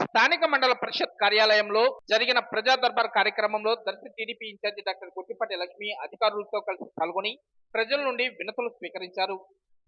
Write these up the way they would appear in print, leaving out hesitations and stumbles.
స్థానిక మండల పరిషత్ కార్యాలయంలో జరిగిన ప్రజా దర్బార్ కార్యక్రమంలో Darsi TDP incharge doctor Gottipati Lakshmi అధికారులతో కలిసి పాల్గొని ప్రజల నుండి వినతులు స్వీకరించారు.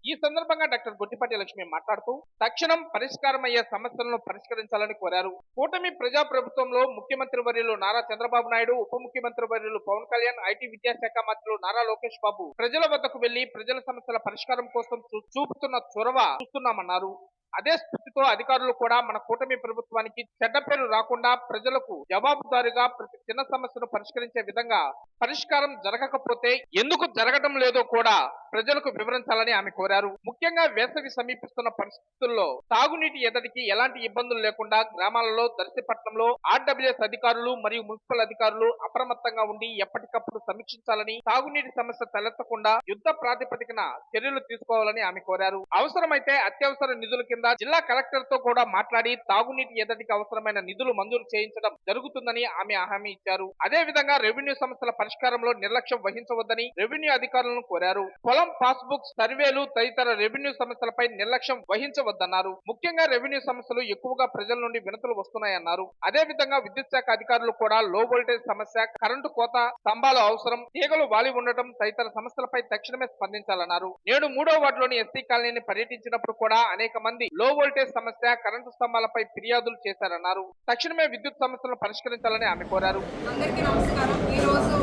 ఈ సందర్భంగా డాక్టర్ గొట్టిపాటి లక్ష్మి మాట్లాడుతూ తక్షణం పరిష్కారమయ్యే సమస్యలను పరిష్కరించాలని కోరారు. కూటమి ప్రజా ప్రభుత్వంలో ముఖ్యమంత్రి వర్యులు నారా చంద్రబాబు నాయుడు, ఉప ముఖ్యమంత్రి వర్యులు పవన్ కళ్యాణ్, ఐటీ విద్యాశాఖ మంత్రులు నారా లోకేష్ బాబు ప్రజల వద్దకు వెళ్లి ప్రజల సమస్యల పరిష్కారం కోసం చూపుతున్న చొరవ చూస్తున్నామన్నారు. అదే స్ఫూర్తితో అధికారులు కూడా మన కూటమి ప్రభుత్వానికి చెడ్డ పేరు రాకుండా ప్రజలకు జవాబుదారీగా ప్రతి చిన్న సమస్యను పరిష్కరించే విధంగా పరిష్కారం జరగకపోతే ఎందుకు జరగడం లేదో కూడా ప్రజలకు వివరించాలని ఆమె కోరారు. ముఖ్యంగా వేసవి సమీపిస్తున్న పరిస్థితుల్లో తాగునీటి ఎద్దడికి ఎలాంటి ఇబ్బందులు లేకుండా గ్రామాలలో దర్శిపట్నంలో ఆర్డబ్ల్యూఎస్ అధికారులు మరియు మున్సిపల్ అధికారులు అప్రమత్తంగా ఉండి ఎప్పటికప్పుడు సమీక్షించాలని, తాగునీటి సమస్య తలెత్తకుండా యుద్ధ ప్రాతిపదికన చర్యలు తీసుకోవాలని ఆమె కోరారు. అవసరమైతే అత్యవసర నిధుల కింద జిల్లా కలెక్టర్ తో కూడా మాట్లాడి తాగునీటి ఎద్దడికి అవసరమైన నిధులు మంజూరు చేయించడం జరుగుతుందని ఆమె హామీ ఇచ్చారు. అదే విధంగా రెవెన్యూ సమస్యల పరిష్కారంలో నిర్లక్ష్యం వహించవద్దని రెవెన్యూ అధికారులను కోరారు. పొలం పాస్బుక్ సర్వేలు తదితర రెవెన్యూ సమస్యలపై నిర్లక్ష్యం వహించవద్దన్నారు. ముఖ్యంగా రెవెన్యూ సమస్యలు ఎక్కువగా ప్రజల నుండి వినతులు వస్తున్నాయన్నారు. అదే విధంగా విద్యుత్ శాఖ అధికారులు కూడా లో వోల్టేజ్ సమస్య, కరెంటు కోత, స్తంభాలు అవసరం, తీగలు వాలి ఉండటం తదితర సమస్యలపై తక్షణమే స్పందించాలన్నారు. నేడు 3వ వార్డులోని ఎస్టీ కాలనీని పర్యటించినప్పుడు కూడా అనేక మంది లో వోల్టేజ్ సమస్య, కరెంటు స్తంభాలపై ఫిర్యాదులు చేశారన్నారు. తక్షణమే విద్యుత్ సమస్యలను పరిష్కరించాలని ఆమె కోరారు. అందరికీ నమస్కారం. ఈరోజు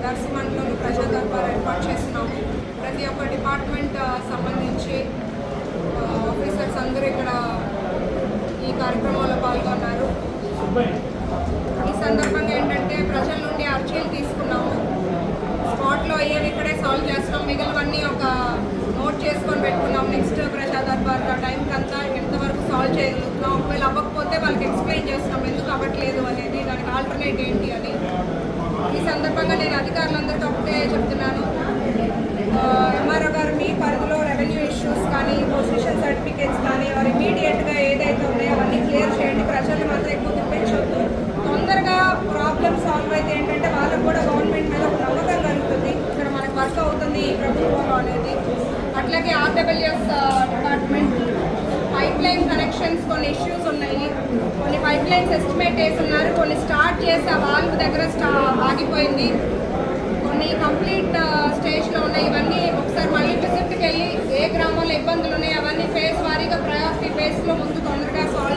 దర్శి మండలంలో ప్రజా దర్బార్ ఏర్పాటు చేస్తున్నాము. ప్రతి ఒక్క డిపార్ట్మెంట్ సంబంధించి ఆఫీసర్స్ అందరూ ఇక్కడ ఈ కార్యక్రమంలో పాల్గొన్నారు. ఈ సందర్భంగా ఏంటంటే ప్రజల నుండి అర్జీలు తీసుకున్నాము. స్పాట్లో అయ్యేవి ఇక్కడే సాల్వ్ చేస్తున్నాం. మిగిలినవన్నీ ఒక నోట్ చేసుకొని పెట్టుకున్నాం. నెక్స్ట్ ప్రజా దర్బార్ టైంకి అంతా ఎంతవరకు సాల్వ్ చేయగలుగుతున్నాం, ఒకవేళ అవ్వకపోతే వాళ్ళకి ఎక్స్ప్లెయిన్ చేస్తున్నాం ఎందుకు అవ్వట్లేదు అనేది, దానికి ఆల్టర్నేట్ ఏంటి అని. ఈ సందర్భంగా నేను అధికారులందరికీ ఒకటే చెప్తున్నాను, ఎంఆర్ఓ గారు మీ పరిధిలో రెవెన్యూ ఇష్యూస్ కానీ, పొజిషన్ సర్టిఫికేట్స్ కానీ ఇమీడియట్గా ఏదైతే ఉన్నాయో అవన్నీ క్లియర్ చేయండి. ప్రజలు మాత్రం ఎక్కువ తిప్పించవద్దు. తొందరగా ప్రాబ్లమ్ సాల్వ్ అయితే ఏంటంటే వాళ్ళకు కూడా గవర్నమెంట్ మీద ఒక నమ్మకం కలుగుతుంది, ఇక్కడ మనకు వర్క్ అవుతుంది ఈ ప్రభుత్వంలో అనేది. అట్లాగే RWS department pipe line connections కొన్ని ఇష్యూస్ ఉన్నాయి. కొన్ని పైప్ లైన్స్ ఎస్టిమేట్ వేస్తున్నారు, కొన్ని స్టార్ట్ చేసి ఆ వాల్వ్ దగ్గర ఆగిపోయింది, కొన్ని కంప్లీట్ స్టేజ్లో ఉన్నాయి. ఇవన్నీ ఒకసారి మళ్ళీ విజిట్కి వెళ్ళి ఏ గ్రామంలో ఇబ్బందులు ఉన్నాయి అవన్నీ ఫేజ్ వారీగా ప్రయారిటీ బేస్లో ముందు తొందరగా సాల్వ్